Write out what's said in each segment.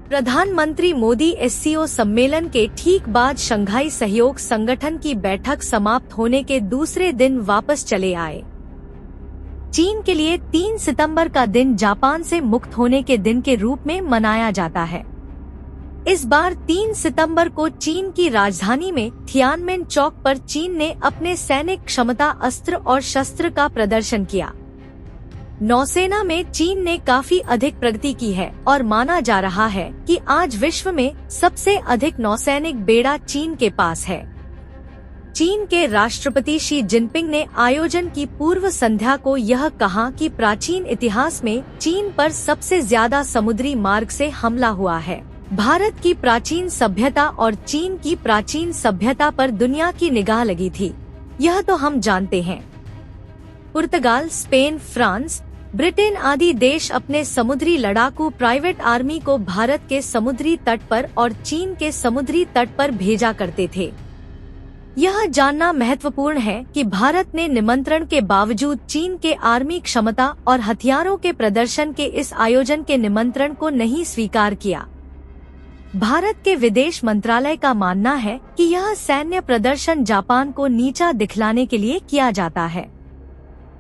प्रधानमंत्री मोदी एससीओ सम्मेलन के ठीक बाद शंघाई सहयोग संगठन की बैठक समाप्त होने के दूसरे दिन वापस चले आए। चीन के लिए 3 सितंबर का दिन जापान से मुक्त होने के दिन के रूप में मनाया जाता है। इस बार 3 सितंबर को चीन की राजधानी में थियानमेन चौक पर चीन ने अपने सैनिक क्षमता, अस्त्र और शस्त्र का प्रदर्शन किया। नौसेना में चीन ने काफी अधिक प्रगति की है और माना जा रहा है कि आज विश्व में सबसे अधिक नौसैनिक बेड़ा चीन के पास है। चीन के राष्ट्रपति शी जिनपिंग ने आयोजन की पूर्व संध्या को यह कहा कि प्राचीन इतिहास में चीन पर सबसे ज्यादा समुद्री मार्ग से हमला हुआ है। भारत की प्राचीन सभ्यता और चीन की प्राचीन सभ्यता पर दुनिया की निगाह लगी थी, यह तो हम जानते हैं। पुर्तगाल, स्पेन, फ्रांस, ब्रिटेन आदि देश अपने समुद्री लड़ाकू प्राइवेट आर्मी को भारत के समुद्री तट पर और चीन के समुद्री तट पर भेजा करते थे। यह जानना महत्वपूर्ण है कि भारत ने निमंत्रण के बावजूद चीन के आर्मी क्षमता और हथियारों के प्रदर्शन के इस आयोजन के निमंत्रण को नहीं स्वीकार किया। भारत के विदेश मंत्रालय का मानना है कि यह सैन्य प्रदर्शन जापान को नीचा दिखलाने के लिए किया जाता है।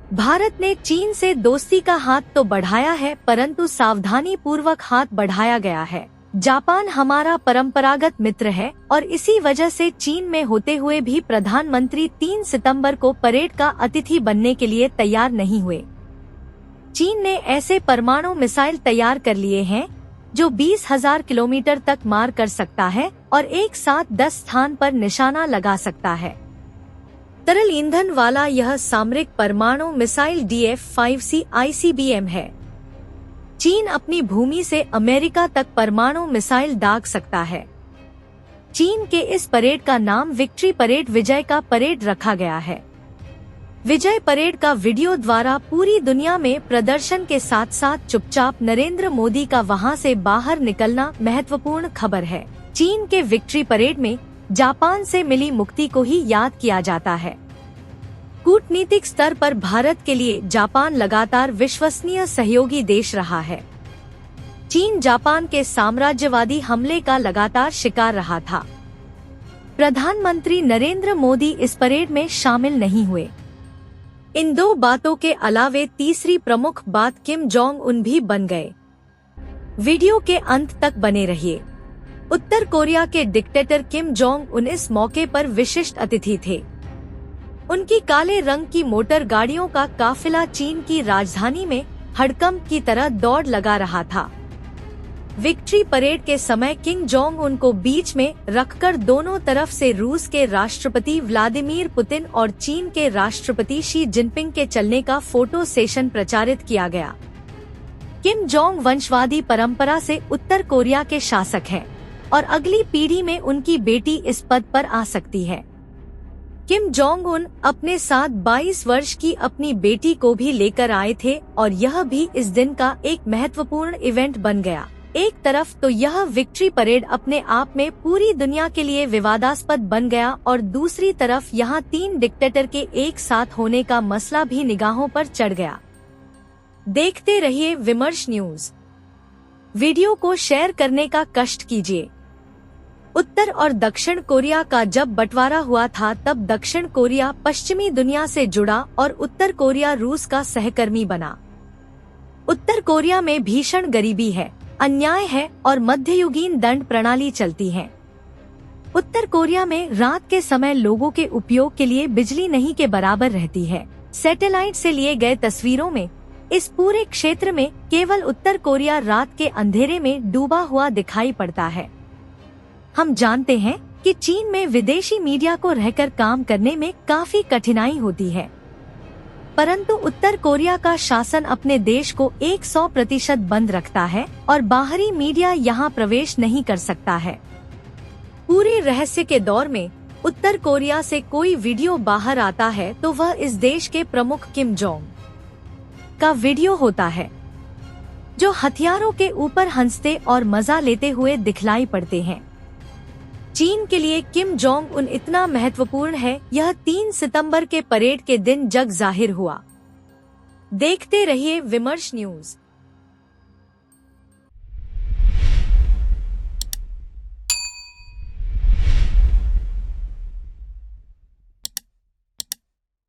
भारत ने चीन से दोस्ती का हाथ तो बढ़ाया है, परंतु सावधानी पूर्वक हाथ बढ़ाया गया है। जापान हमारा परंपरागत मित्र है और इसी वजह से चीन में होते हुए भी प्रधानमंत्री 3 सितंबर को परेड का अतिथि बनने के लिए तैयार नहीं हुए। चीन ने ऐसे परमाणु मिसाइल तैयार कर लिए हैं जो 20,000 किलोमीटर तक मार कर सकता है और एक साथ 10 स्थान पर निशाना लगा सकता है। तरल ईंधन वाला यह सामरिक परमाणु मिसाइल DF-5C ICBM है। चीन अपनी भूमि से अमेरिका तक परमाणु मिसाइल दाग सकता है। चीन के इस परेड का नाम विक्ट्री परेड, विजय का परेड रखा गया है। विजय परेड का वीडियो द्वारा पूरी दुनिया में प्रदर्शन के साथ साथ चुपचाप नरेंद्र मोदी का वहां से बाहर निकलना महत्वपूर्ण खबर है। चीन के विक्ट्री परेड में जापान से मिली मुक्ति को ही याद किया जाता है। कूटनीतिक स्तर पर भारत के लिए जापान लगातार विश्वसनीय सहयोगी देश रहा है। चीन जापान के साम्राज्यवादी हमले का लगातार शिकार रहा था। प्रधानमंत्री नरेंद्र मोदी इस परेड में शामिल नहीं हुए। इन दो बातों के अलावे तीसरी प्रमुख बात, किम जोंग उन भी बन गए। वीडियो के अंत तक बने रहिए। उत्तर कोरिया के डिक्टेटर किम जोंग उन इस मौके पर विशिष्ट अतिथि थे। उनकी काले रंग की मोटर गाड़ियों का काफिला चीन की राजधानी में हड़कंप की तरह दौड़ लगा रहा था। विक्ट्री परेड के समय किम जोंग उन को बीच में रखकर दोनों तरफ से रूस के राष्ट्रपति व्लादिमीर पुतिन और चीन के राष्ट्रपति शी जिनपिंग के चलने का फोटो सेशन प्रचारित किया गया। किम जोंग वंशवादी परंपरा से उत्तर कोरिया के शासक हैं और अगली पीढ़ी में उनकी बेटी इस पद पर आ सकती है। किम जोंग उन अपने साथ 22 वर्ष की अपनी बेटी को भी लेकर आए थे और यह भी इस दिन का एक महत्वपूर्ण इवेंट बन गया। एक तरफ तो यह विक्ट्री परेड अपने आप में पूरी दुनिया के लिए विवादास्पद बन गया और दूसरी तरफ यहाँ 3 डिक्टेटर के एक साथ होने का मसला भी निगाहों पर चढ़ गया। देखते रहिए विमर्श न्यूज। वीडियो को शेयर करने का कष्ट कीजिए। उत्तर और दक्षिण कोरिया का जब बंटवारा हुआ था तब दक्षिण कोरिया पश्चिमी दुनिया से जुड़ा और उत्तर कोरिया रूस का सहकर्मी बना। उत्तर कोरिया में भीषण गरीबी है, अन्याय है और मध्ययुगीन दंड प्रणाली चलती है। उत्तर कोरिया में रात के समय लोगों के उपयोग के लिए बिजली नहीं के बराबर रहती है। सैटेलाइट से लिए गए तस्वीरों में इस पूरे क्षेत्र में केवल उत्तर कोरिया रात के अंधेरे में डूबा हुआ दिखाई पड़ता है। हम जानते हैं कि चीन में विदेशी मीडिया को रहकर काम करने में काफी कठिनाई होती है, परंतु उत्तर कोरिया का शासन अपने देश को 100% बंद रखता है और बाहरी मीडिया यहाँ प्रवेश नहीं कर सकता है। पूरे रहस्य के दौर में उत्तर कोरिया से कोई वीडियो बाहर आता है तो वह इस देश के प्रमुख किम जोंग का वीडियो होता है, जो हथियारों के ऊपर हंसते और मजा लेते हुए दिखलाई पड़ते हैं। चीन के लिए किम जोंग उन इतना महत्वपूर्ण है, यह 3 सितंबर के परेड के दिन जग जाहिर हुआ। देखते रहिए विमर्श न्यूज।